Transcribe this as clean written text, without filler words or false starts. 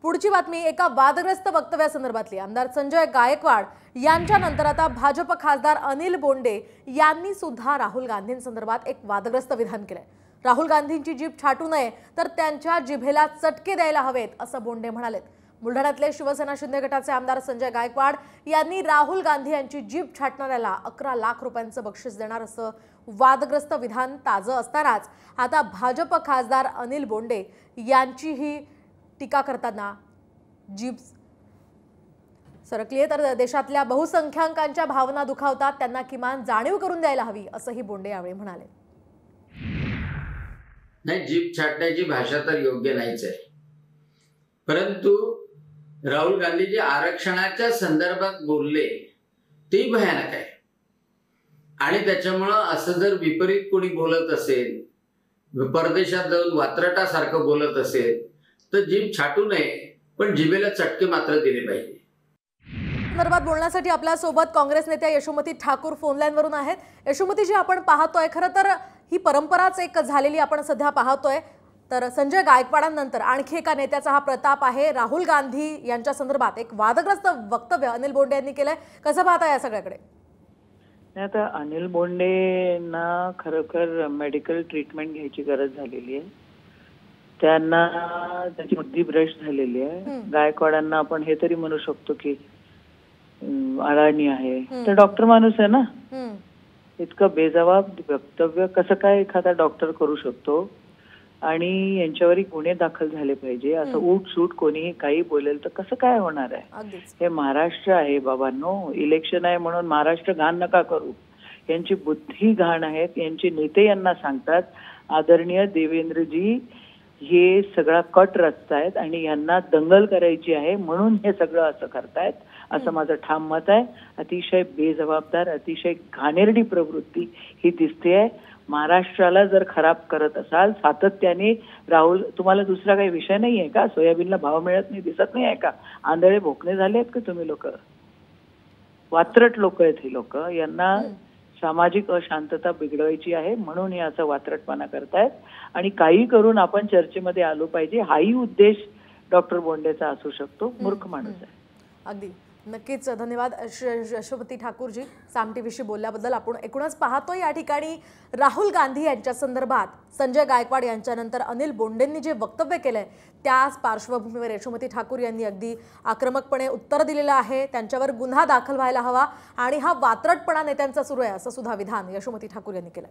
पुढची बातमी एका वादग्रस्त वक्तव्यासंदर्भातली। आमदार संजय गायकवाड यांच्यानंतर आता भाजप खासदार अनिल बोंडे यांनी सुद्धा राहुल गांधींसंदर्भात एक वादग्रस्त विधान केलंय। राहुल गांधींची जीभ छाटू नये तर त्यांच्या जिभेला चटके द्यायला हवेत असं बोंडे म्हणालेत। बुलढाण्यातले शिवसेना शिंदे गटाचे आमदार संजय गायकवाड यांनी राहुल गांधी यांची जीभ छाटणाऱ्याला 11 लाख रुपयांचं बक्षीस देणार असं वादग्रस्त विधान ताजं असतानाच आता भाजप खासदार अनिल बोंडे यांची ही टीका करताना जीभ सरकली तर देशातल्या बहुसंख्याकांच्या भावना दुखावतात, त्यांना किमान जाणीव करून द्यायला हवी असंही बोंडे यावेळी म्हणाले। नाही, जीभ छाटण्याची भाषा तर योग्य नाहीच आहे, परंतु राहुल गांधी जे आरक्षणाच्या संदर्भात बोलले ते भयानक आहे आणि त्याच्यामुळं असं जर विपरीत कोणी बोलत असेल, परदेशात जाऊन वात्रटासारखं बोलत असेल तर जीभ छाटू नये, पण जिभेला चटके मात्र दिले पाहिजे। संदर्भात बोलण्यासाठी आपल्या सोबत काँग्रेस नेत्या यशोमती ठाकूर फोन लाईन वरून आहेत। यशोमतीजी, आपण पाहतोय खरं तर ही परंपराच एक झालेली आपण सध्या पाहतोय, तर संजय गायकवाडांनंतर आणखी एका नेत्याचा हा प्रताप आहे। राहुल गांधी यांच्या संदर्भात एक वादग्रस्त वक्तव्य अनिल बोंडे यांनी केलंय, कसं पाहता या सगळ्याकडे? आता अनिल बोंडेंना खरोखर मेडिकल ट्रीटमेंट घ्यायची गरज झालेली आहे, त्यांना त्याची बुद्धी भ्रष्ट झालेली आहे। गायकवाडांना आपण हे तरी म्हणू शकतो की अडाणी आहे, तर डॉक्टर माणूस आहे ना, इतकं बेजबाब वक्तव्य कसं काय एखादा डॉक्टर करू शकतो? आणि यांच्यावरही गुन्हे दाखल झाले पाहिजे, असं उठ सूट कोणीही काही बोलेल तर कसं काय होणार आहे? हे महाराष्ट्र आहे बाबांनो, इलेक्शन आहे म्हणून महाराष्ट्र घाण नका करू। यांची बुद्धी घाण आहे, यांचे नेते यांना सांगतात आदरणीय देवेंद्रजी हे सगळा कट रचतायत आणि यांना दंगल करायची आहे म्हणून हे सगळं असं करतायत, असं माझं ठाम मत आहे। अतिशय बेजबाबदार, अतिशय घाणेरडी प्रवृत्ती ही दिसते। महाराष्ट्राला जर खराब करत असाल सातत्याने, राहुल तुम्हाला दुसरा काही विषय नाही आहे का? सोयाबीनला भाव मिळत नाही दिसत नाही आहे का? आंधळे भोकणे झाले आहेत का तुम्ही लोक? वात्रट लोक आहेत हे लोक, यांना सामाजिक अशांतता बिघडवायची आहे म्हणून हे असं वात्रटपणा करतायत आणि काही करून आपण चर्चेमध्ये आलो पाहिजे, हाही उद्देश डॉक्टर बोंडेचा असू शकतो। मूर्ख माणूस आहे। अगदी नक्कीच धन्यवाद यशोमती ठाकूरजी सामटीव्हीशी बोलल्याबद्दल। आपण एकूणच पाहतोय या ठिकाणी राहुल गांधी यांच्या संदर्भात संजय गायकवाड यांच्यानंतर अनिल बोंडेंनी जे वक्तव्य केलंय त्याच पार्श्वभूमीवर यशोमती ठाकूर यांनी अगदी आक्रमकपणे उत्तर दिलेलं आहे। त्यांच्यावर गुन्हा दाखल व्हायला हवा आणि हा वात्रटपणा नेत्यांचा सुरू आहे असं सुद्धा विधान यशोमती ठाकूर यांनी केलंय।